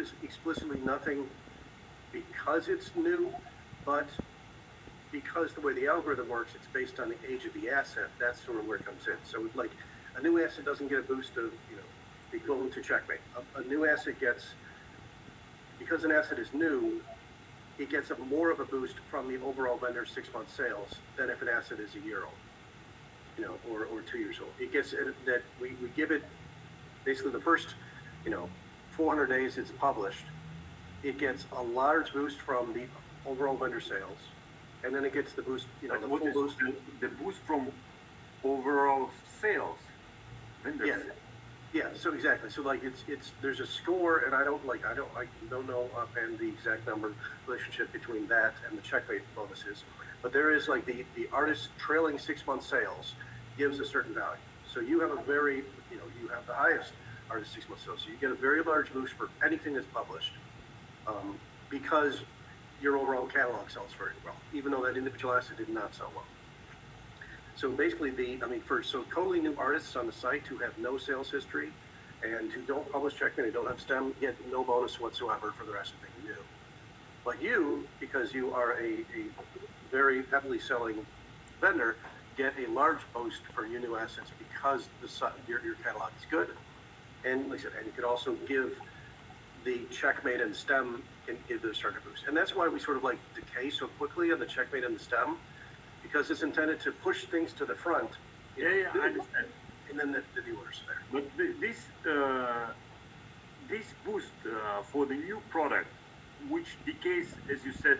is explicitly nothing because it's new, but because the way the algorithm works, it's based on the age of the asset. That's sort of where it comes in. So like a new asset doesn't get a boost of, equivalent to checkmate. A new asset gets, because an asset is new, it gets more of a boost from the overall vendor's 6-month sales than if an asset is a year old, or 2 years old. It gets that we give it basically the first, 400 days it's published. It gets a large boost from the overall vendor sales, and then it gets the boost, the full boost. The boost from overall sales. Vendor sales. Yeah, so exactly. So like there's a score, and I don't know offhand the exact number relationship between that and the checkmate bonuses, but there is like the artist's trailing 6-month sales gives a certain value. So you have a very, you have the highest artist 6-month sales. So you get a very large boost for anything that's published, because your overall catalog sells very well, even though that individual asset did not sell well. So basically, so totally new artists on the site who have no sales history and who don't publish checkmate, who don't have STEM, get no bonus whatsoever for the rest of being new. But you, because you are a very heavily selling vendor, get a large boost for your new assets because your catalog is good. And like I said, and you could also give the checkmate and STEM can give the starter boost. And that's why we sort of like decay so quickly on the checkmate and the STEM, because it's intended to push things to the front. I understand. And then the new orders are there. But this boost for the new product, which decays, as you said,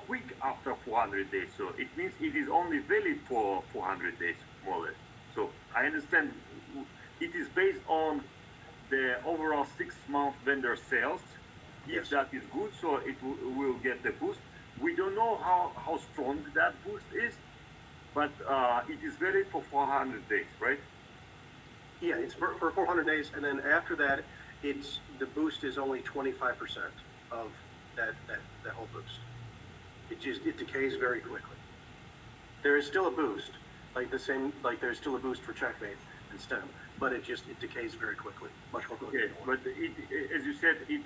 quick after 400 days. So it means it is only valid for 400 days, more or less. So I understand it is based on the overall 6-month vendor sales. Yes. If that is good, so it will get the boost. We don't know how strong that boost is, but it is valid for 400 days, right? Yeah, it's for 400 days, and then after that, the boost is only 25% of that whole boost. It decays very quickly. There is still a boost, there's still a boost for checkmate and STEM, but it decays very quickly, much more quickly. Okay, but as you said, it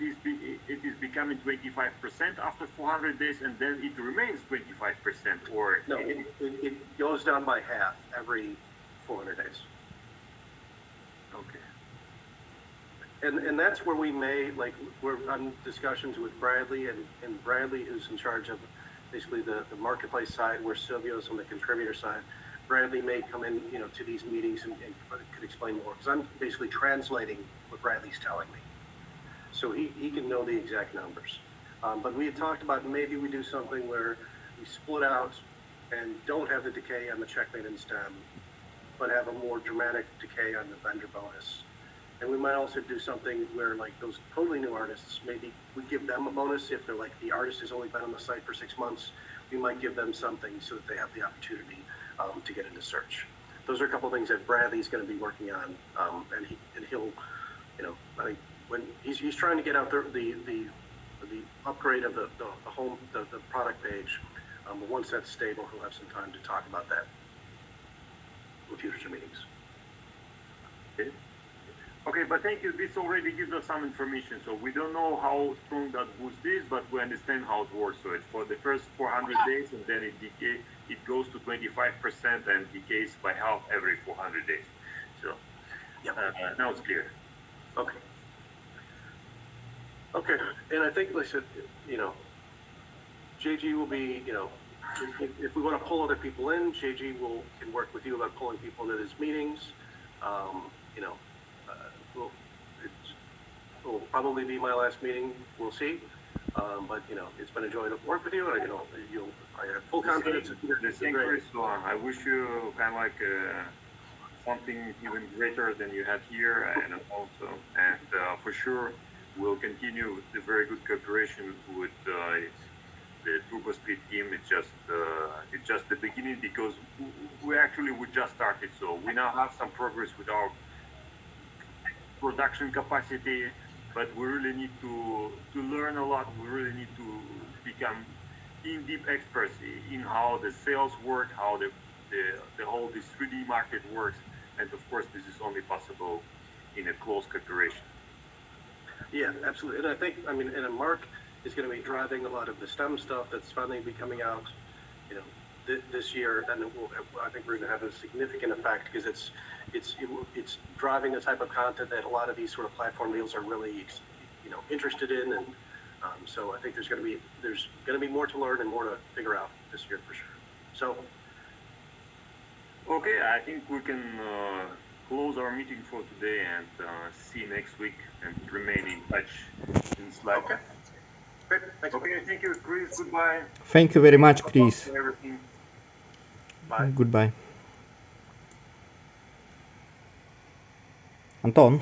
is becoming 25% after 400 days, and then it remains 25%, or no, it goes down by half every 400 days. Okay. And that's where we may, we're on discussions with Bradley, and Bradley is in charge of basically the marketplace side, where Silvio's on the contributor side. Bradley may come in, to these meetings and could explain more, because I'm basically translating what Bradley's telling me. So he can know the exact numbers. But we had talked about maybe we do something where we split out and don't have the decay on the checkmate and STEM, but have a more dramatic decay on the vendor bonus. And we might also do something where, like, those totally new artists, maybe we give them a bonus if they're like, the artist has only been on the site for 6 months. We might give them something so that they have the opportunity to get into search. Those are a couple of things that Bradley's going to be working on, and he'll, I think when he's trying to get out the upgrade of the product page. But once that's stable, he'll have some time to talk about that in future meetings. Okay. Okay, but thank you. This already gives us some information. So we don't know how strong that boost is, but we understand how it works. So it's for the first 400 days, and then it goes to 25% and decays by half every 400 days. So now it's clear. Okay. Okay, and I think, like I said, JG will be, if we want to pull other people in, JG can work with you about pulling people into his meetings. It will probably be my last meeting. We'll see. But it's been a joy to work with you, and I have full confidence. The same, Chris. I wish you kind of like something even greater than you had here, and also, for sure, we'll continue the very good cooperation with the TurboSpeed team. It's just the beginning, because we just started, so we now have some progress with our production capacity, but we really need to learn a lot. We really need to become in-deep experts in how the sales work, how the whole this 3D market works, and of course this is only possible in a close cooperation. Yeah, absolutely. And I think, I mean, and Mark is going to be driving a lot of the STEM stuff that's finally be coming out, you know, this year, and I think we're going to have a significant effect because it's driving the type of content that a lot of these sort of platform deals are really, interested in, and so I think there's going to be more to learn and more to figure out this year for sure. So. Okay, I think we can close our meeting for today and see you next week and remain in touch in Slack. Okay. Great. Thanks. Okay, thank you, Chris. Goodbye. Thank you very much, Chris. Everything. Bye. Goodbye. Антон?